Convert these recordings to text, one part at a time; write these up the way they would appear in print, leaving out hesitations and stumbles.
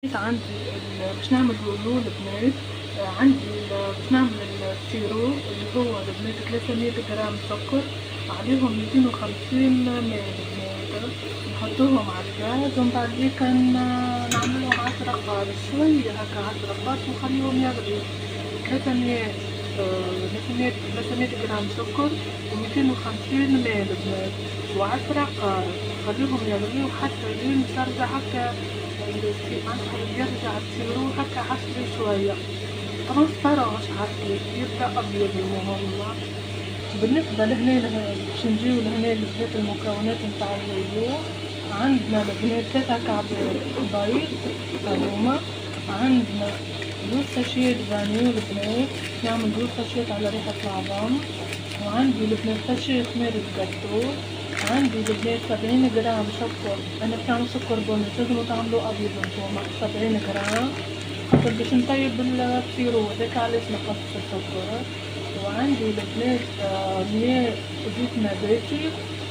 عندي باش نعمل رولو البنات. عندي باش نعمل السيرو اللي هو البنات 300 جرام سكر، عليهم 250 ماء البنات، نحطوهم على الغاز ومن بعد هيك نعملهم 10 رقات شوية هكا 10 رقات ونخليهم يغلي. 300 300 جرام سكر و250 ماء البنات و10 رقات، نخليهم يغليو حتى لين ترجع هكا يرجع السيرو هكا عصري شوية ترانسبارونس عصري يبدا ابيض المهم. بالنسبة لهنا باش نجيو لهنا لبنات المكونات نتاع اللولو. عندنا البنات 3 كعب بيض هذوما، عندنا 12 ساشيات فانيل البنات، نعمل 12 ساشيات على ريحة العظام، وعندي البنات ساشي خميرة جاتو، عندي البنات 70 جرام سكر. انا بنعمل سكر بني لازم تعملوا ابيض انتوما. 70 جرام خاطر باش نطيب السيرو هذاك علاش نقص السكر. وعندي البنات 100 زيت نباتي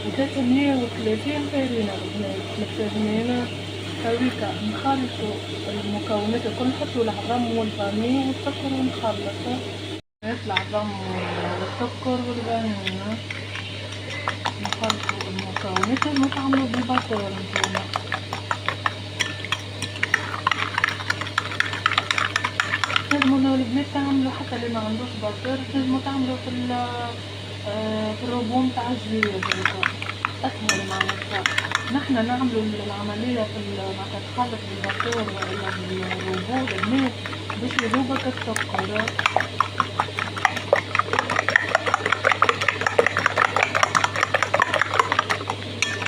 و330 فارينة البنات متفاهمين. هاويكا نخلطو المكونات الكل، نحطو العظم والفاني والسكر ونخلط العظم والسكر والفاني، نخلطو المكونات. لازم تعملو بالبطور نتوما. لازم البنات تعملو حتى اللي ما عندوش بطور، لازم تعملو في الروبون تاع الجير هذاكا اسهل معناتها. نحنا نعملو العملية معناتها تخلط بالبطور ولا بالروبون البنات باش يذوبك السكر.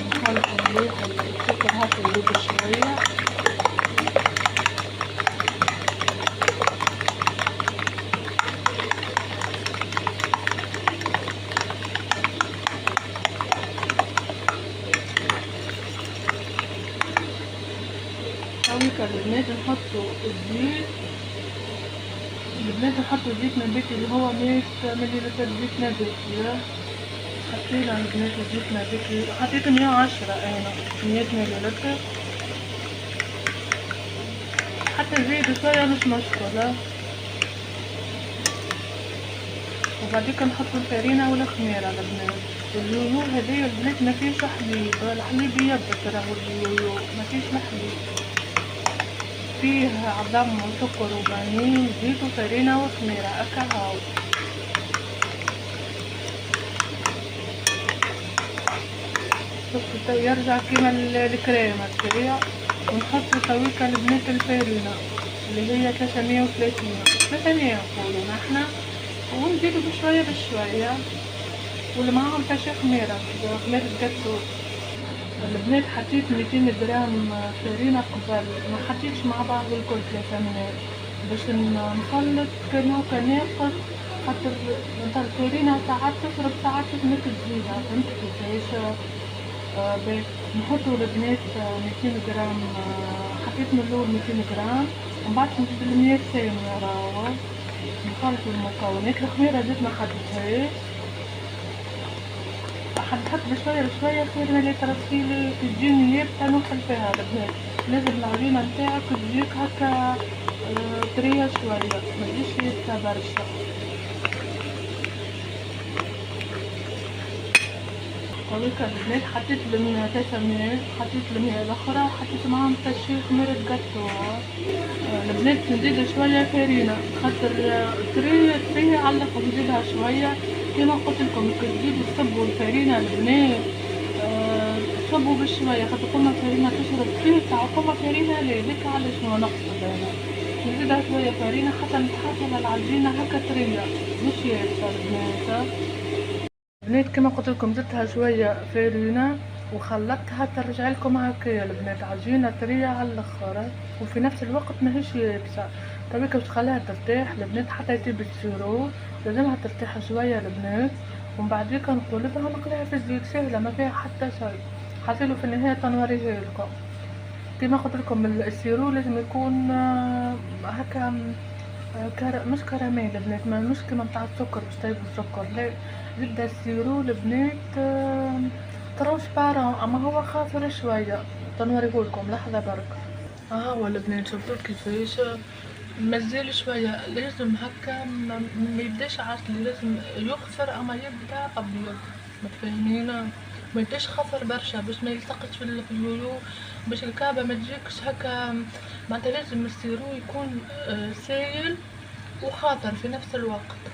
نخلطو مليح السكر هاكا يذوب شوية. هاويكا البنات نحطو الزيت، البنات نحطو زيت نباتي اللي هو 100 مليلتر زيت نباتي. حطينا البنات زيت نباتي، حطيت 110 انا 100 مليلتر، حتى زيد شوية مش مشكلة. وبعديك نحطو الفارينة والخميرة البنات. اللولو هذايا البنات مفيش حليب، الحليب يبس راهو اللولو مفيش الحليب، فيه عظم وسكر وفانيل زيت وفارينة وخميرة هكا هاو. شفتو يرجع كيما الكريمة تاعي. ونحطو تويكا البنات الفارينة اللي هي 330 نقولو نحنا، ونزيدو بشوية بشوية. واللي معاهم تاشي خميرة جاتو. البنات حطيت 200 جرام فارينة قبل، ما حطيتش مع بعض الكل 300 باش نخلط كنوكا ناقص، خاطر نتاع الفارينة ساعات تشرب ساعات تمك تزيدها، فهمت كيفاش. نحطو البنات 200 جرام، حطيت من الاول 200 جرام ومن بعد نزيد 100 ثانية راهو. نخلطو المكونات. الخميرة زيت ما حطيتهاش، حنحط بشوية بشوية خير ملي ترسيلي تجيني يابسة نوصل فيها البنات. لازم العجينة نتاعك تجيك هكا طرية شوية، متجيش يابسة برشا. هاذيكا البنات حطيت المية 300، حطيت المية الاخرى حطيت معاهم ساشي خميرة جاتو. البنات نزيد شوية فارينة خاطر طرية علق نزيدها شوية. كيما قلتلكم تزيدو تصبو الفارينة البنات تصبو بشوية، خاطر كل ما الفارينة تشرب فيه وكل ما فارينة لا هذاك علاش ما نقصد انا نزيدها شوية فارينة حتى نتحصل العجينة هكا طرية مش يابسة البنات. البنات كما قلت لكم زدتها شويه فارينه وخلطتها ترجع لكم هكايا البنات عجينه طريه على الاخر، وفي نفس الوقت ماهيش يابسه. طريقه باش تخليها ترتاح البنات حتى يطيب السيرو لازمها ترتاح شويه البنات. ومن بعديك نقلبها ونقليها في الزيت سهله ما فيها حتى شيء. حصيلو في النهايه تنوريها لكم. كما قلت لكم السيرو لازم يكون هكا مش كراميل البنات، ما مش كيما نتاع السكر باش طيب السكر، لا زبدة السيرو البنات ترانسبارون، اما هو خاسر شويه. تنوريهولكم لحظه برك. ولا بنات شفتوا كيفاش مازال شوية لازم هكا ما يبداش عسلي، لازم يخسر اما يبدا ابيض، متفاهمين؟ ما يبداش خضر برشا باش ما يلصقش في اليويو، باش الكعبة ما تجيكش هكا. معناتها لازم السيرو يكون سايل وخضر في نفس الوقت.